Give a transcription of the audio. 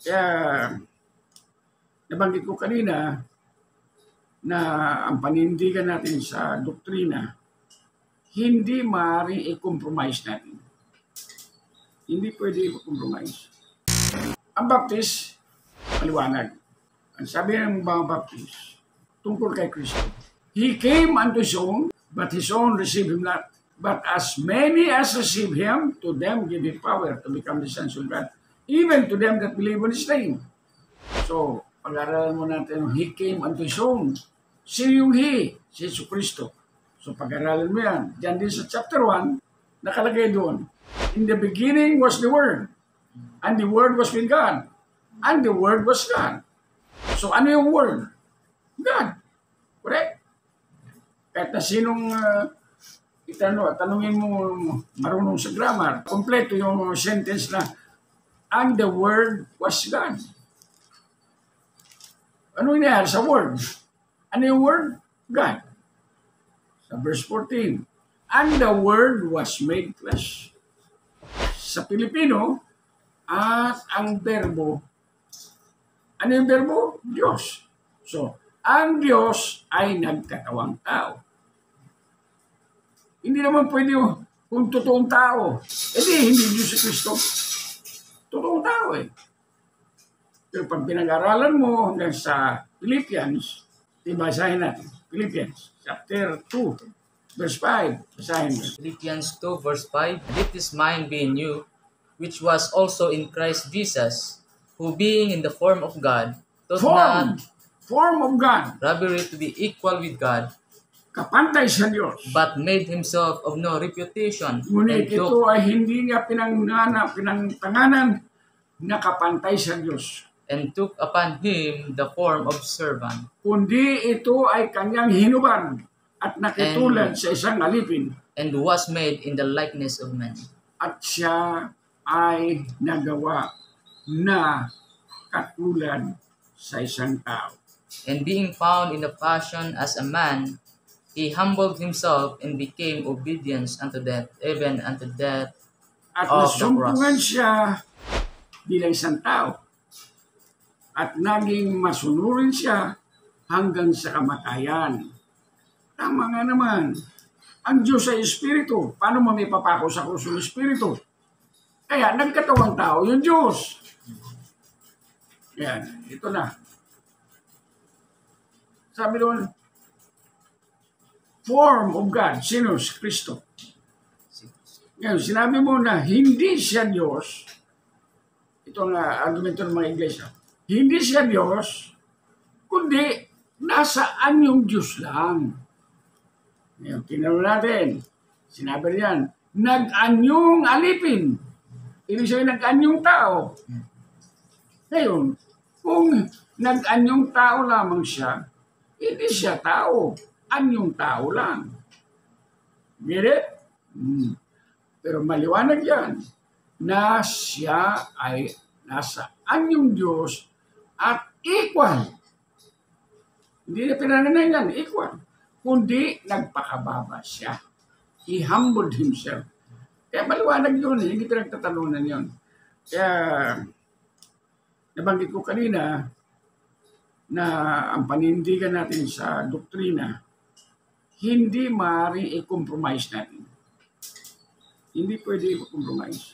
Kaya nabanggit ko kanina na ang panindigan natin sa doktrina, hindi maaaring i-compromise natin. Hindi pwede i-compromise. Ang Baptist, maliwanag. Ang sabi ng mga Baptist, tungkol kay Kristo, He came unto His own, but His own received Him not. But as many as receive Him, to them give Him power to become the sons of God, even to them that believe on His name. So, pag-aralan mo natin, He came unto His own. Sino yung He? Si Jesus Kristo. So, pag-aralan mo yan. Diyan din sa chapter 1, nakalagay doon, in the beginning was the Word, and the Word was with God, and the Word was God. So, ano yung Word? God. Correct? Kahit na sinong tanungin mo marunong sa grammar, kompleto yung sentence na, and the Word was God. Ano nangyari sa Word? Ano yung Word? God. Sa verse 14, and the Word was made flesh. Sa Pilipino, at ang verbo, ano yung verbo? Diyos. So, ang Diyos ay nagkatawang tao. Hindi naman pwede kung totoong tao. Hindi Diyos si Kristo. Totoong tao eh. Pero pag pinag-aralan mo hanggang sa Philippians, basahin natin. Philippians chapter 2, verse 5. Basahin mo. Philippians 2 verse 5, Let this mind be in you, which was also in Christ Jesus, who being in the form of God, thought not Form of God. robbery to be equal with God, Kapantay sa Diyos. but made himself of no reputation, Ngunit ito ay hindi niya pinangtanganan na kapantay sa Diyos. and took upon him the form of servant, Kundi ito ay kanyang hinubad at nakitulad sa isang alipin. and was made in the likeness of men. At siya ay nagawa na katulad sa isang tao. And being found in the fashion as a man, he humbled himself and became obedient unto death, even unto death At of the nasumpungan cross. siya bilang isang tao. At naging masunurin siya hanggang sa kamatayan. Tama nga naman. Ang Diyos ay Espiritu. Paano mo may papako sa krus ng Espiritu? Kaya nagkatawang tao yung Diyos. Yan, ito na. Sabi doon, form of God, sino? Si Kristo. Ngayon, sinabi mo na hindi siya Diyos. Ito nga argumento ng mga iglesia. Hindi siya Diyos, kundi nasaan yung Diyos lang. Ngayon, tinanong natin. Sinabi riyan, nag-anyong alipin. Ibig sabihin, nag-anyong tao. Ngayon, kung nag-anyong tao lamang siya, hindi siya tao. Anyong tao lang. Get it? Pero maliwanag yan na siya ay nasa anyong Diyos at equal. Hindi na pinananay yan, equal. Kundi nagpakababa siya. He humbled himself. Kaya maliwanag yun, hindi pinagtatalunan yun. Kaya nabanggit ko kanina na ang panindigan natin sa doktrina, hindi maaaring i-compromise natin. Hindi pwede i-compromise.